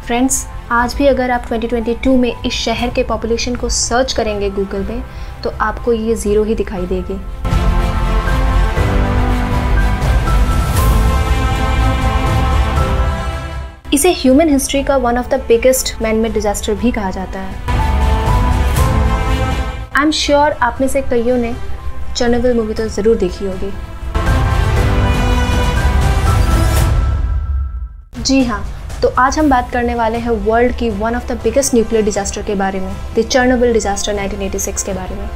Friends, आज भी अगर आप 2022 में इस शहर के पॉपुलेशन को सर्च करेंगे गूगल में तो आपको ये 0 ही दिखाई देगी। इसे ह्यूमन हिस्ट्री का one of the biggest man-made disaster भी कहा जाता है। आई एम श्योर आप में से कईयों ने चेरनोबिल मूवी तो ज़रूर देखी होगी। जी हाँ, तो आज हम बात करने वाले हैं वर्ल्ड की one of the biggest nuclear disaster के बारे में, द चेरनोबिल डिजास्टर 1986 के बारे में।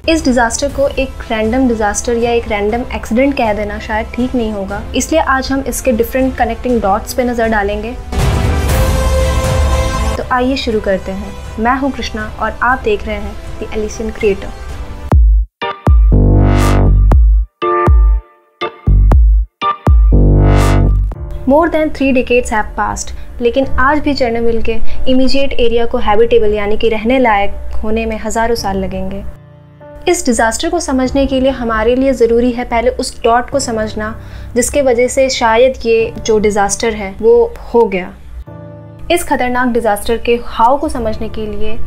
इस डिजास्टर को एक रैंडम डिजास्टर या एक रैंडम एक्सीडेंट कह देना शायद ठीक नहीं होगा, इसलिए आज हम इसके डिफरेंट कनेक्टिंग डॉट्स पे नज़र डालेंगे। तो आइए शुरू करते हैं। मैं हूँ कृष्णा और आप देख रहे हैं the Elysian creator. More than 3 decades have passed, लेकिन आज भी चेरनोबिल के इमीडिएट एरिया को हैबिटेबल यानी कि रहने लायक होने में हज़ारों साल लगेंगे। इस डिज़ास्टर को समझने के लिए हमारे लिए ज़रूरी है पहले उस डॉट को समझना जिसके वजह से शायद ये जो डिज़ास्टर है वो हो गया। इस खतरनाक डिज़ास्टर के हाउ को समझने के लिए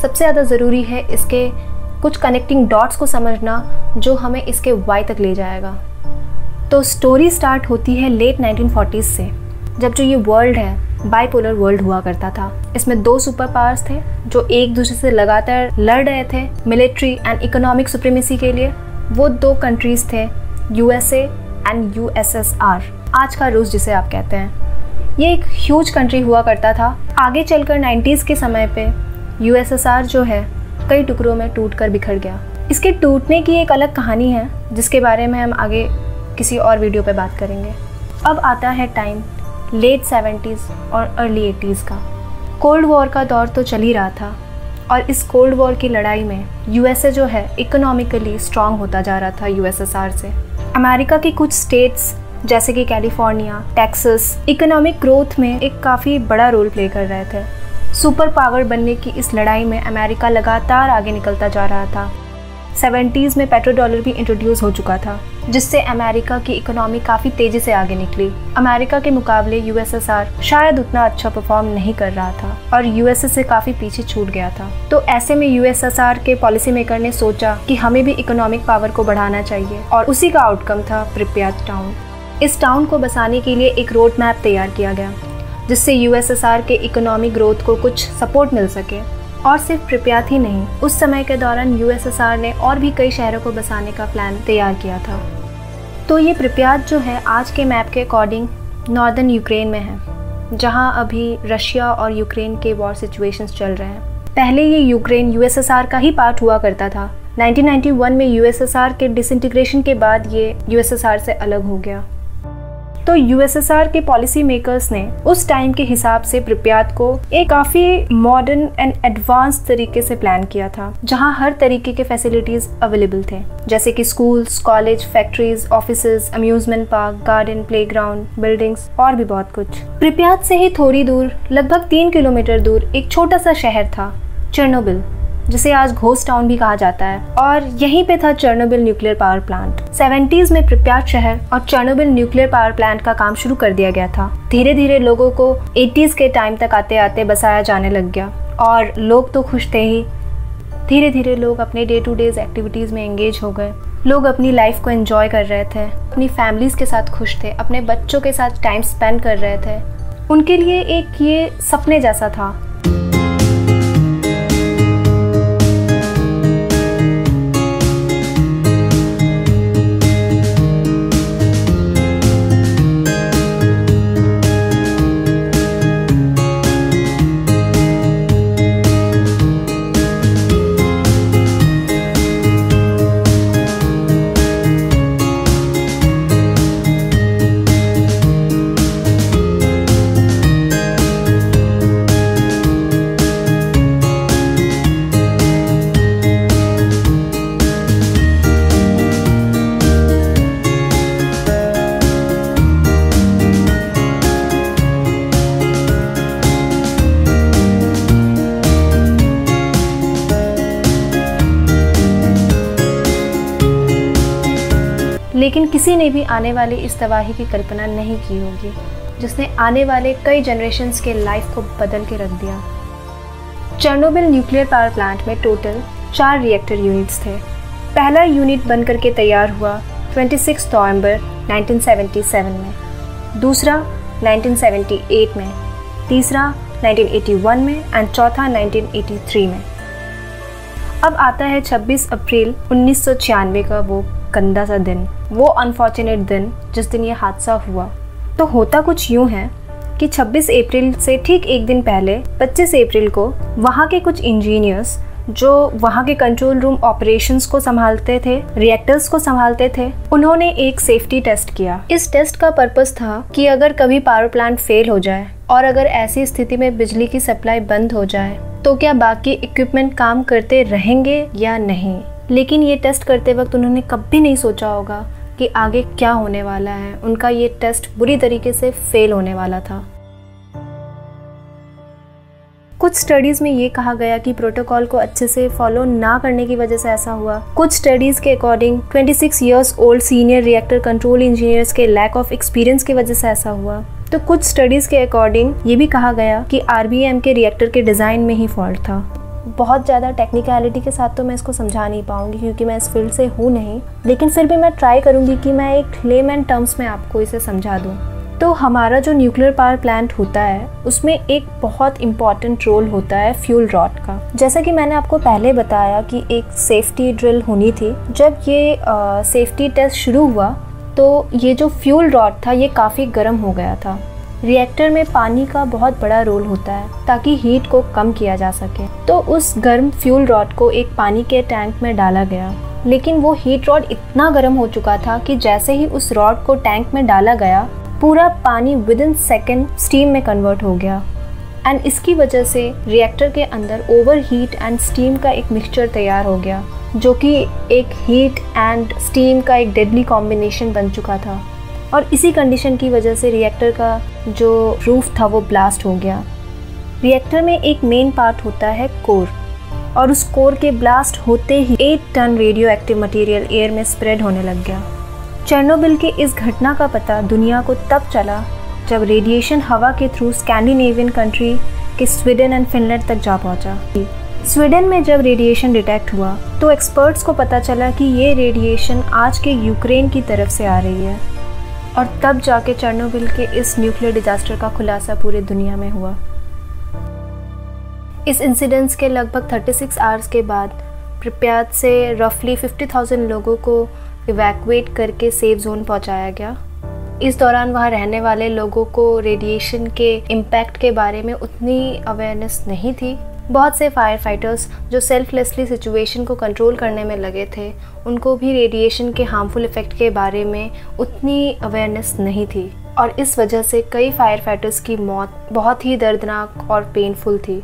सबसे ज़्यादा ज़रूरी है इसके कुछ कनेक्टिंग डॉट्स को समझना जो हमें इसके वाई तक ले जाएगा। तो स्टोरी स्टार्ट होती है लेट 1940s से, जब जो ये वर्ल्ड है बाइपोलर वर्ल्ड हुआ करता था। इसमें 2 सुपर पावर्स थे जो एक दूसरे से लगातार लड़ रहे थे मिलिट्री एंड इकोनॉमिक सुप्रीमेसी के लिए। वो 2 कंट्रीज थे, यूएसए एंड यूएसएसआर, आज का रूस जिसे आप कहते हैं। ये एक ह्यूज कंट्री हुआ करता था। आगे चलकर 90s के समय पे यूएसएसआर जो है कई टुकड़ों में टूट कर बिखर गया। इसके टूटने की एक अलग कहानी है जिसके बारे में हम आगे किसी और वीडियो पे बात करेंगे। अब आता है टाइम लेट 70s और अर्ली 80s का। कोल्ड वॉर का दौर तो चल ही रहा था और इस कोल्ड वॉर की लड़ाई में यूएसए जो है इकोनॉमिकली स्ट्रांग होता जा रहा था यूएसएसआर से। अमेरिका की कुछ स्टेट्स जैसे कि कैलिफोर्निया, टेक्सास इकोनॉमिक ग्रोथ में एक काफ़ी बड़ा रोल प्ले कर रहे थे। सुपर पावर बनने की इस लड़ाई में अमेरिका लगातार आगे निकलता जा रहा था। 70s में पेट्रो डॉलर भी इंट्रोड्यूस हो चुका था जिससे अमेरिका की इकोनॉमी काफ़ी तेज़ी से आगे निकली। अमेरिका के मुकाबले यूएसएसआर शायद उतना अच्छा परफॉर्म नहीं कर रहा था और यूएसए से काफ़ी पीछे छूट गया था। तो ऐसे में यूएसएसआर के पॉलिसी मेकर ने सोचा कि हमें भी इकोनॉमिक पावर को बढ़ाना चाहिए और उसी का आउटकम था प्रिप्यात टाउन। इस टाउन को बसाने के लिए एक रोड मैप तैयार किया गया जिससे यूएसएसआर के इकोनॉमिक ग्रोथ को कुछ सपोर्ट मिल सके। और सिर्फ प्रिप्यात ही नहीं, उस समय के दौरान यूएसएसआर ने और भी कई शहरों को बसाने का प्लान तैयार किया था। तो ये प्रिप्यात जो है आज के मैप के अकॉर्डिंग नॉर्दर्न यूक्रेन में है, जहां अभी रशिया और यूक्रेन के वॉर सिचुएशंस चल रहे हैं। पहले ये यूक्रेन यूएसएसआर का ही पार्ट हुआ करता था। 1991 में यूएसएसआर के डिसइंटीग्रेशन के बाद ये यूएसएसआर से अलग हो गया। तो यूएसएसआर के पॉलिसी मेकर्स ने उस टाइम के हिसाब से प्रिप्यात को एक काफ़ी मॉडर्न एंड एडवांस तरीके से प्लान किया था, जहां हर तरीके के फैसिलिटीज़ अवेलेबल थे, जैसे कि schools, college, factories, offices, amusement park, garden, playground, buildings और भी बहुत कुछ। प्रिप्यात से ही थोड़ी दूर, लगभग 3 किलोमीटर दूर एक छोटा सा शहर था चेरनोबिल, जिसे आज घोस्ट टाउन भी कहा जाता है, और यहीं पे था Chernobyl nuclear power plant. 70s में प्रिप्यात शहर और चेरनोबिल न्यूक्लियर पावर प्लांट का काम शुरू कर दिया गया था। धीरे धीरे लोगों को 80s के टाइम तक आते आते बसाया जाने लग गया और लोग तो खुश थे ही। धीरे धीरे लोग अपने डे टू डेज एक्टिविटीज़ में एंगेज हो गए। लोग अपनी लाइफ को एंजॉय कर रहे थे, अपनी फैमिलीज के साथ खुश थे, अपने बच्चों के साथ टाइम स्पेंड कर रहे थे। उनके लिए एक ये सपने जैसा था। लेकिन किसी ने भी आने वाली इस तबाही की कल्पना नहीं की होगी। जिसने आने वाले कई जनरेशन्स के लाइफ को बदल के रख दिया। चेर्नोबिल न्यूक्लियर पावर प्लांट में टोटल 4 रिएक्टर यूनिट्स थे। पहला यूनिट बन करके तैयार हुआ 26 नवंबर 1977 में, दूसरा 1978 में, तीसरा 1981 में एंड चौथा 1983 में। अब आता है 26 अप्रैल 1996 का वो गंदा सा दिन, वो अनफॉर्चुनेट दिन जिस दिन ये हादसा हुआ। तो होता कुछ यूँ है कि 26 अप्रैल से ठीक एक दिन पहले 25 अप्रैल को वहाँ के कुछ इंजीनियर्स जो वहाँ के कंट्रोल रूम ऑपरेशंस को संभालते थे, रिएक्टर्स को संभालते थे, उन्होंने एक सेफ्टी टेस्ट किया। इस टेस्ट का पर्पस था कि अगर कभी पावर प्लांट फेल हो जाए और अगर ऐसी स्थिति में बिजली की सप्लाई बंद हो जाए तो क्या बाकी इक्विपमेंट काम करते रहेंगे या नहीं। लेकिन ये टेस्ट करते वक्त उन्होंने कभी नहीं सोचा होगा कि आगे क्या होने वाला है। उनका ये टेस्ट बुरी तरीके से फेल होने वाला था। कुछ स्टडीज़ में ये कहा गया कि प्रोटोकॉल को अच्छे से फॉलो ना करने की वजह से ऐसा हुआ। कुछ स्टडीज़ के according 26 years old senior reactor control engineers के लैक ऑफ एक्सपीरियंस की वजह से ऐसा हुआ। तो कुछ स्टडीज़ के अकॉर्डिंग ये भी कहा गया कि RBM के रिएक्टर के डिज़ाइन में ही फॉल्ट था। बहुत ज़्यादा टेक्निकलिटी के साथ तो मैं इसको समझा नहीं पाऊँगी क्योंकि मैं इस फील्ड से हूँ नहीं, लेकिन फिर भी मैं ट्राई करूँगी कि मैं एक लेमैन टर्म्स में आपको इसे समझा दूँ। तो हमारा जो न्यूक्लियर पावर प्लांट होता है उसमें एक बहुत इम्पॉर्टेंट रोल होता है फ्यूल रॉड का। जैसा कि मैंने आपको पहले बताया कि एक सेफ्टी ड्रिल होनी थी। जब ये सेफ्टी टेस्ट शुरू हुआ तो ये जो फ्यूल रॉड था ये काफ़ी गर्म हो गया था। रिएक्टर में पानी का बहुत बड़ा रोल होता है ताकि हीट को कम किया जा सके। तो उस गर्म फ्यूल रॉड को एक पानी के टैंक में डाला गया, लेकिन वो हीट रॉड इतना गर्म हो चुका था कि जैसे ही उस रॉड को टैंक में डाला गया पूरा पानी विदिन सेकेंड स्टीम में कन्वर्ट हो गया। एंड इसकी वजह से रिएक्टर के अंदर ओवर हीट एंड स्टीम का एक मिक्सचर तैयार हो गया जो कि एक हीट एंड स्टीम का एक डेडली कॉम्बिनेशन बन चुका था। और इसी कंडीशन की वजह से रिएक्टर का जो रूफ था वो ब्लास्ट हो गया। रिएक्टर में एक मेन पार्ट होता है कोर, और उस कोर के ब्लास्ट होते ही 8 ton radioactive material air में स्प्रेड होने लग गया। चेर्नोबिल के इस घटना का पता दुनिया को तब चला जब रेडिएशन हवा के थ्रू स्कैंडिनेवियन कंट्री के स्वीडन एंड फिनलैंड तक जा पहुंचा। स्वीडन में जब रेडिएशन डिटेक्ट हुआ तो एक्सपर्ट्स को पता चला कि ये रेडिएशन आज के यूक्रेन की तरफ से आ रही है, और तब जाके चेर्नोबिल के इस न्यूक्लियर डिजास्टर का खुलासा पूरी दुनिया में हुआ। इस इंसिडेंस के लगभग 36 आवर्स के बाद प्रिप्यात से रफली 50,000 लोगों को इवैक्यूएट करके सेफ जोन पहुंचाया गया। इस दौरान वहां रहने वाले लोगों को रेडिएशन के इम्पैक्ट के बारे में उतनी अवेयरनेस नहीं थी। बहुत से फायर फाइटर्स जो सेल्फलेसली सिचुएशन को कंट्रोल करने में लगे थे, उनको भी रेडिएशन के हार्मफुल इफ़ेक्ट के बारे में उतनी अवेयरनेस नहीं थी, और इस वजह से कई फायर फाइटर्स की मौत बहुत ही दर्दनाक और पेनफुल थी।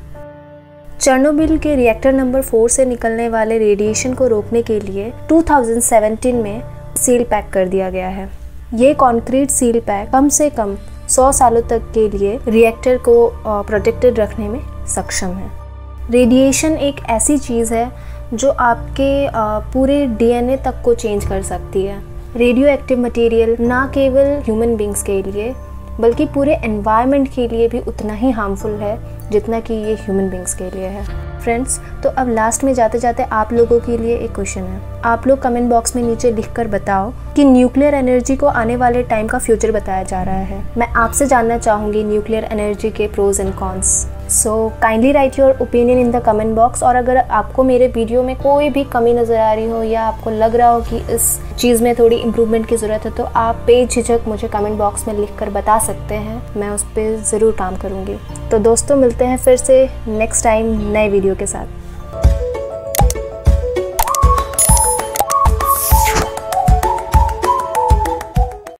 चेर्नोबिल के रिएक्टर नंबर 4 से निकलने वाले रेडिएशन को रोकने के लिए 2017 में सील पैक कर दिया गया है। ये कंक्रीट सील पैक कम से कम 100 सालों तक के लिए रिएक्टर को प्रोटेक्टेड रखने में सक्षम है। रेडिएशन एक ऐसी चीज़ है जो आपके पूरे DNA तक को चेंज कर सकती है। रेडियो एक्टिव मटीरियल ना केवल ह्यूमन बींग्स के लिए बल्कि पूरे एनवायरनमेंट के लिए भी उतना ही हार्मफुल है जितना कि ये ह्यूमन बींग्स के लिए है। फ्रेंड्स, तो अब लास्ट में जाते जाते आप लोगों के लिए एक क्वेश्चन है। आप लोग कमेंट बॉक्स में नीचे लिखकर बताओ कि न्यूक्लियर एनर्जी को आने वाले टाइम का फ्यूचर बताया जा रहा है। मैं आपसे जानना चाहूँगी न्यूक्लियर एनर्जी के pros and cons. So kindly write your opinion in the comment box. और अगर आपको मेरे वीडियो में कोई भी कमी नज़र आ रही हो या आपको लग रहा हो कि इस चीज़ में थोड़ी इम्प्रूवमेंट की ज़रूरत है तो आप बेझिझक मुझे कमेंट बॉक्स में लिख कर बता सकते हैं। मैं उस पर ज़रूर काम करूँगी। तो दोस्तों, मिलते हैं फिर से नेक्स्ट टाइम नए वीडियो के साथ।